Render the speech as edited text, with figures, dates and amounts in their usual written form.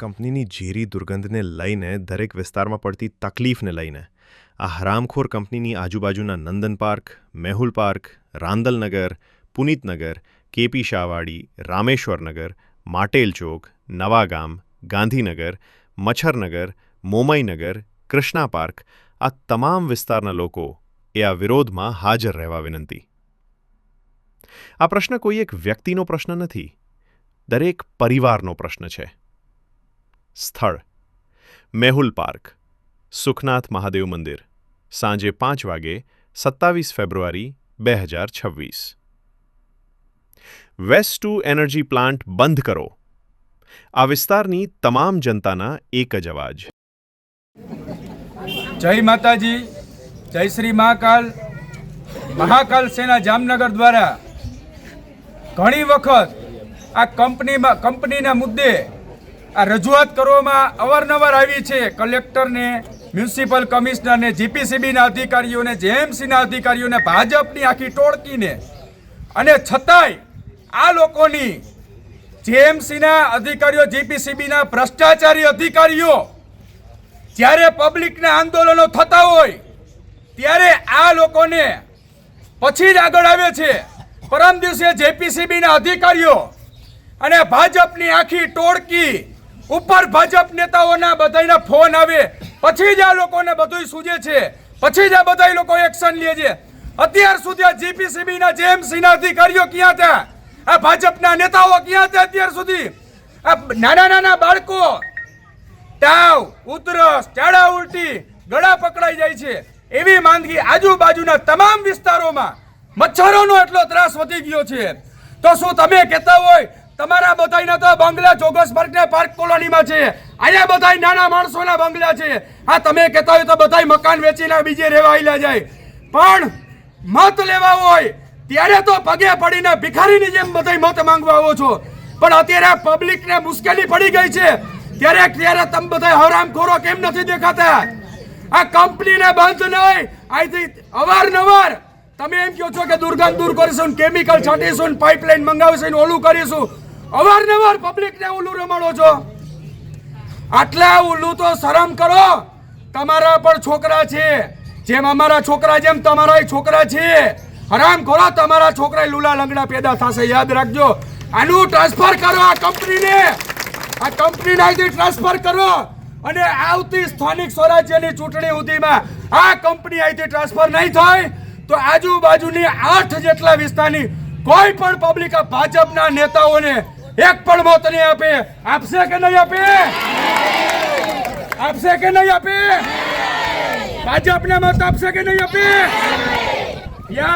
કંપનીની ઝેરી દુર્ગંધને લઈને દરેક વિસ્તારમાં પડતી તકલીફને લઈને આ હરામખોર કંપનીની આજુબાજુના Nandan park, Mehul park, Randalnagar, Punitnagar, KP Shahwadi, Rameshwarnagar, Matel chowk, Navagam, Gandhinagar, Machchharnagar, Momainagar, Krishna park આ તમામ વિસ્તારના લોકો એ આ વિરોધમાં હાજર રહેવા વિનંતી. આ પ્રશ્ન કોઈ એક વ્યક્તિનો પ્રશ્ન નથી, દરેક પરિવારનો પ્રશ્ન છે. સ્થળ: મેહુલ પાર્ક, સુખનાથ મહાદેવ મંદિર, સાંજે 5 વાગે, 27 ફેબ્રુઆરી 2026. વેસ્ટ ટુ એનર્જી પ્લાન્ટ બંધ કરો, આ વિસ્તારની તમામ જનતાના એક જ અવાજ. જય માતાજી, જય શ્રી મહાકાલ. મહાકાલ સેના જામનગર દ્વારા ઘણી વખત આ કંપનીના મુદ્દે આ રજૂઆત કરવામાં અવારનવાર આવી છે. કલેક્ટરને, મ્યુનિસિપલ કમિશનરને, જીપીસીબીના અધિકારીઓને, જેએમસીના અધિકારીઓને, ભાજપની આખી ટોળકીને, અને છતાંય આ લોકોની જેએમસીના અધિકારીઓ, જીપીસીબીના ભ્રષ્ટાચારી અધિકારીઓ જ્યારે પબ્લિકના આંદોલનો થતા હોય ત્યારે આ લોકોને પછી જ આગળ આવે છે. પરમ દિવસે જેપીસીબીના અધિકારીઓ અને ભાજપની આખી ટોળકી ઉપર ભાજપ નેતાઓના બધાના ફોન આવે પછી જ આ લોકોને બધું સૂજે છે, પછી જ આ બધા લોકો એક્શન લે છે. અત્યાર સુધી આ જીપીસીબીના જેએમસીના અધિકારીઓ ક્યાં હતા? આ ભાજપના નેતાઓ ક્યાં હતા અત્યાર સુધી? આ નાના બાળકો તાવ, ઉધરસ, ઝાડા ઉલટી, ગળા પકડાઈ જાય છે એવી માંદગી આજુબાજુના તમામ વિસ્તારોમાં મચ્છરોનો એટલો ત્રાસ વધી ગયો છે. તો શું તમે કહેતા હોય તમારા બધાના તો બંગલા જોગસબર્ગના પાર્ક કોલોનીમાં છે, અહીંયા બધા નાના માણસોના બંગલા છે, આ તમે કહેતા હોય તો બધા મકાન વેચીને બીજે રહેવા આવેલા જાય, પણ મત લેવા હોય ત્યારે તો પગે પડીને ભિખારીની જેમ બધા મત માંગવા આવો છો. પણ અત્યારે પબ્લિકને મુશ્કેલી પડી ગઈ છે ત્યારે તમે બધા હરામખોરો કેમ નથી દેખાતા? આ કંપનીને બંધ નહીં, અહીંથી અવારનવાર તમે એમ કહો છો કે દુર્ગંધ દૂર કરીશું, કેમિકલ છાંટીશું, પાઇપલાઇન મંગાવીશું, ઓલું કરીશું. અવારનવાર પબ્લિકને ઉલ્લુ રમાડો છો. આટલા ઉલ્લુ તો શરમ કરો. તમારા પણ છોકરા છે, જેમ અમારા છોકરા જેમ તમારા છોકરા છે. હરામખોરો, તમારા છોકરા લુલા લંગડા પેદા થશે, યાદ રાખજો. આનું ટ્રાન્સફર કરો આ કંપનીને, આ કંપનીને અહીંથી ટ્રાન્સફર કરો અને આવતી સ્થાનિક સ્વરાજ્યની ચૂંટણી સુધીમાં આ કંપની અહીંથી ટ્રાન્સફર નહીં થાય તો આજુબાજુની 8 જેટલા વિસ્તારની કોઈ પણ પબ્લિક આ ભાજપના નેતાઓને એક પણ મત નહીં આપે. આપશે કે નહીં આપે? આપશે કે નહીં આપે? ભાજપને મત આપશે કે નહીં આપે? યાદ